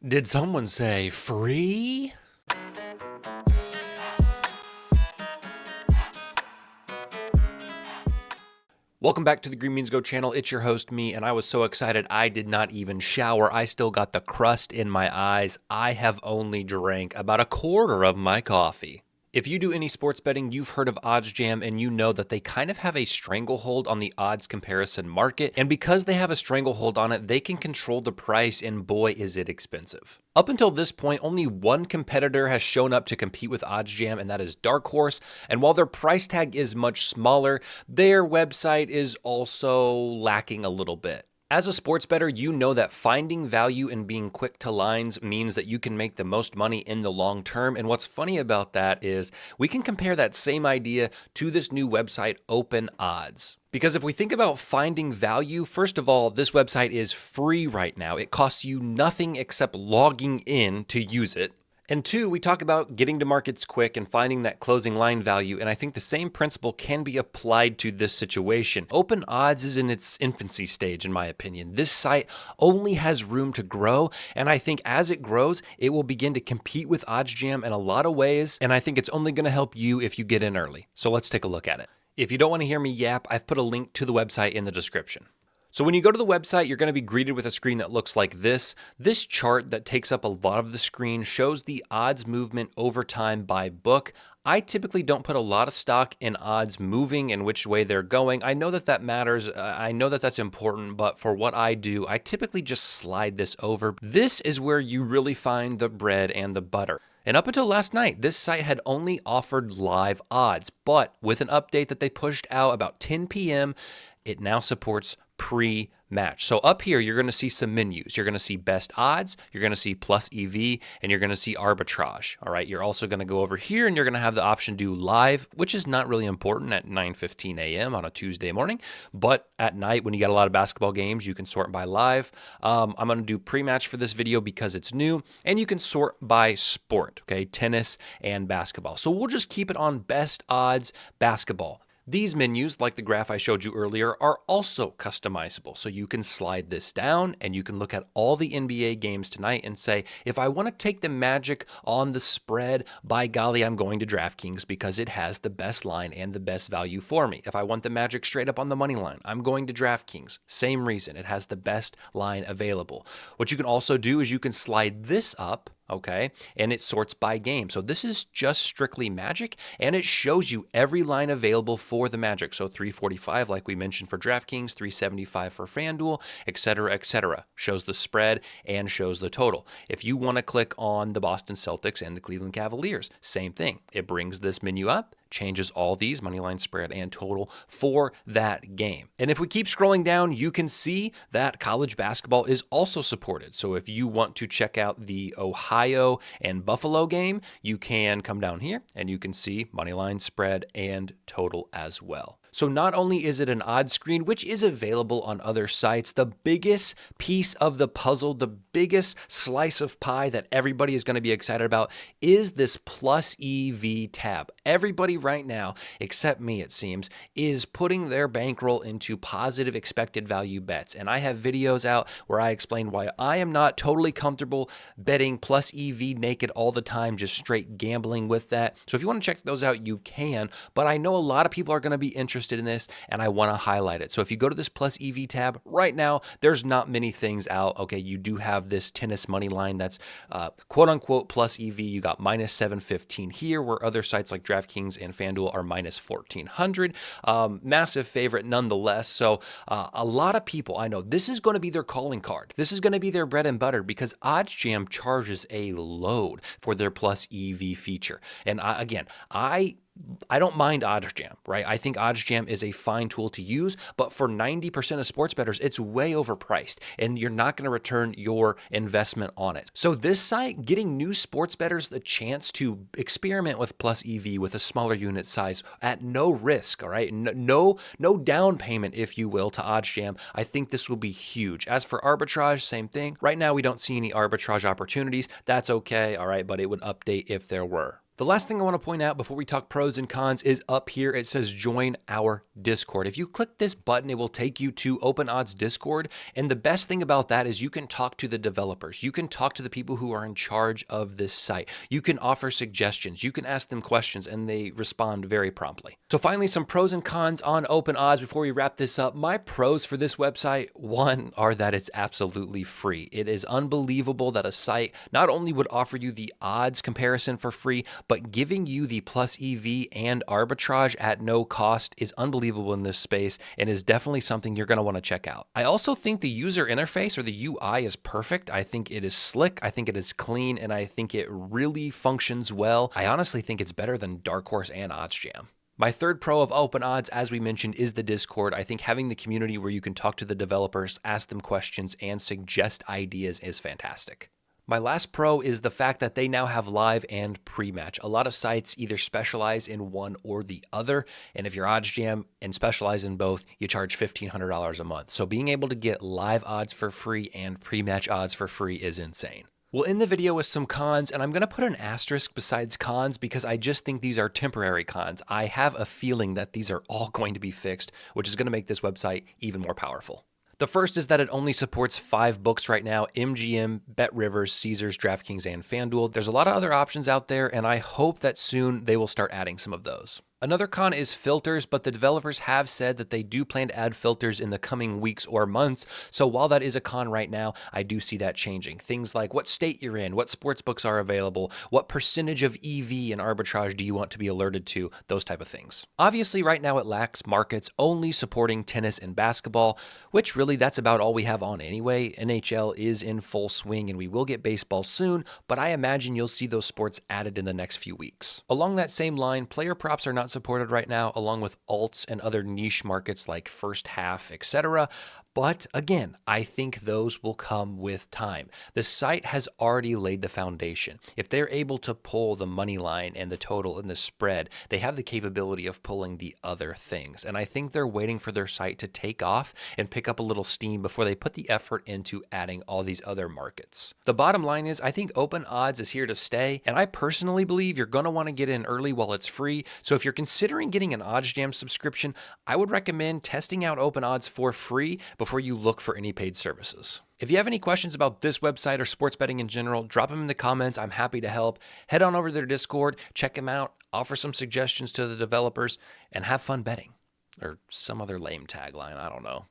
Did someone say free? Welcome back to the Green Beans Go channel. It's your host, me, and I was so excited I did not even shower. I still got the crust in my eyes. I have only drank about a quarter of my coffee. If you do any sports betting, you've heard of OddsJam, and you know that they kind of have a stranglehold on the odds comparison market. And because they have a stranglehold on it, they can control the price, and boy, is it expensive. Up until this point, only one competitor has shown up to compete with OddsJam, and that is Dark Horse. And while their price tag is much smaller, their website is also lacking a little bit. As a sports bettor, you know that finding value and being quick to lines means that you can make the most money in the long term. And what's funny about that is we can compare that same idea to this new website, Open Odds. Because if we think about finding value, first of all, this website is free right now. It costs you nothing except logging in to use it. And two, we talk about getting to markets quick and finding that closing line value, and I think the same principle can be applied to this situation. Open Odds is in its infancy stage, in my opinion. This site only has room to grow, and I think as it grows, it will begin to compete with OddsJam in a lot of ways, and I think it's only going to help you if you get in early. So let's take a look at it. If you don't want to hear me yap, I've put a link to the website in the description. So when you go to the website, you're going to be greeted with a screen that looks like this. This chart that takes up a lot of the screen shows the odds movement over time by book. I typically don't put a lot of stock in odds moving and which way they're going. I know that that matters. I know that that's important, but for what I do, I typically just slide this over. This is where you really find the bread and the butter. And up until last night, this site had only offered live odds, but with an update that they pushed out about 10 p.m., it now supports pre-match. So up here, you're going to see some menus. You're going to see best odds, you're going to see plus EV, and you're going to see arbitrage. All right. You're also going to go over here and you're going to have the option to do live, which is not really important at 9:15 a.m. on a Tuesday morning. But at night, when you got a lot of basketball games, you can sort by live. I'm going to do pre-match for this video because it's new, and you can sort by sport, okay, tennis and basketball. So we'll just keep it on best odds basketball. These menus, like the graph I showed you earlier, are also customizable. So you can slide this down and you can look at all the NBA games tonight and say, if I want to take the Magic on the spread, by golly, I'm going to DraftKings because it has the best line and the best value for me. If I want the Magic straight up on the money line, I'm going to DraftKings. Same reason, it has the best line available. What you can also do is you can slide this up, okay, and it sorts by game. So this is just strictly Magic, and it shows you every line available for the Magic. So 345, like we mentioned for DraftKings, 375 for FanDuel, etc., etc. Shows the spread and shows the total. If you want to click on the Boston Celtics and the Cleveland Cavaliers, same thing. It brings this menu up, changes all these moneyline, spread, and total for that game. And if we keep scrolling down, you can see that college basketball is also supported. So if you want to check out the Ohio and Buffalo game, you can come down here and you can see moneyline, spread, and total as well. So not only is it an odds screen, which is available on other sites, the biggest piece of the puzzle, the biggest slice of pie that everybody is going to be excited about is this plus EV tab. Everybody right now, except me it seems, is putting their bankroll into positive expected value bets. And I have videos out where I explain why I am not totally comfortable betting plus EV naked all the time, just straight gambling with that. So if you want to check those out, you can. But I know a lot of people are going to be interested in this, and I want to highlight it. So if you go to this plus EV tab right now, there's not many things out. Okay, you do have this tennis money line that's quote unquote plus EV. You got minus 715 here, where other sites like DraftKings and FanDuel are minus 1400. Massive favorite nonetheless. So a lot of people, I know this is going to be their calling card. This is going to be their bread and butter because OddsJam charges a load for their plus EV feature. And I don't mind OddsJam, right? I think OddsJam is a fine tool to use, but for 90% of sports bettors, it's way overpriced, and you're not going to return your investment on it. So this site, getting new sports bettors the chance to experiment with plus EV with a smaller unit size at no risk, all right? No down payment, if you will, to OddsJam. I think this will be huge. As for arbitrage, same thing. Right now, we don't see any arbitrage opportunities. That's okay, all right, but it would update if there were. The last thing I want to point out before we talk pros and cons is up here. It says join our Discord. If you click this button, it will take you to Open Odds Discord. And the best thing about that is you can talk to the developers. You can talk to the people who are in charge of this site. You can offer suggestions. You can ask them questions and they respond very promptly. So finally, some pros and cons on Open Odds before we wrap this up. My pros for this website, one, are that it's absolutely free. It is unbelievable that a site not only would offer you the odds comparison for free, but giving you the plus EV and arbitrage at no cost is unbelievable in this space and is definitely something you're going to want to check out. I also think the user interface or the UI is perfect. I think it is slick. I think it is clean, and I think it really functions well. I honestly think it's better than Dark Horse and OddsJam. My third pro of Open Odds, as we mentioned, is the Discord. I think having the community where you can talk to the developers, ask them questions, and suggest ideas is fantastic. My last pro is the fact that they now have live and pre-match. A lot of sites either specialize in one or the other, and if you're OddsJam and specialize in both, you charge $1,500 a month. So being able to get live odds for free and pre-match odds for free is insane. We'll end the video with some cons, and I'm going to put an asterisk besides cons because I just think these are temporary cons. I have a feeling that these are all going to be fixed, which is going to make this website even more powerful. The first is that it only supports 5 books right now: MGM, BetRivers, Caesars, DraftKings, and FanDuel. There's a lot of other options out there, and I hope that soon they will start adding some of those. Another con is filters, but the developers have said that they do plan to add filters in the coming weeks or months. So while that is a con right now, I do see that changing. Things like what state you're in, what sports books are available, what percentage of EV and arbitrage do you want to be alerted to, those type of things. Obviously, right now it lacks markets only supporting tennis and basketball, which really that's about all we have on anyway. NHL is in full swing and we will get baseball soon, but I imagine you'll see those sports added in the next few weeks. Along that same line, player props are not supported right now, along with alts and other niche markets like first half, etc. But again, I think those will come with time. The site has already laid the foundation. If they're able to pull the money line and the total and the spread, they have the capability of pulling the other things. And I think they're waiting for their site to take off and pick up a little steam before they put the effort into adding all these other markets. The bottom line is I think Open Odds is here to stay, and I personally believe you're going to want to get in early while it's free. So if you're considering getting an OddsJam subscription, I would recommend testing out Open Odds for free before you look for any paid services. If you have any questions about this website or sports betting in general, drop them in the comments. I'm happy to help. Head on over to their Discord, check them out, offer some suggestions to the developers, and have fun betting. Or some other lame tagline, I don't know.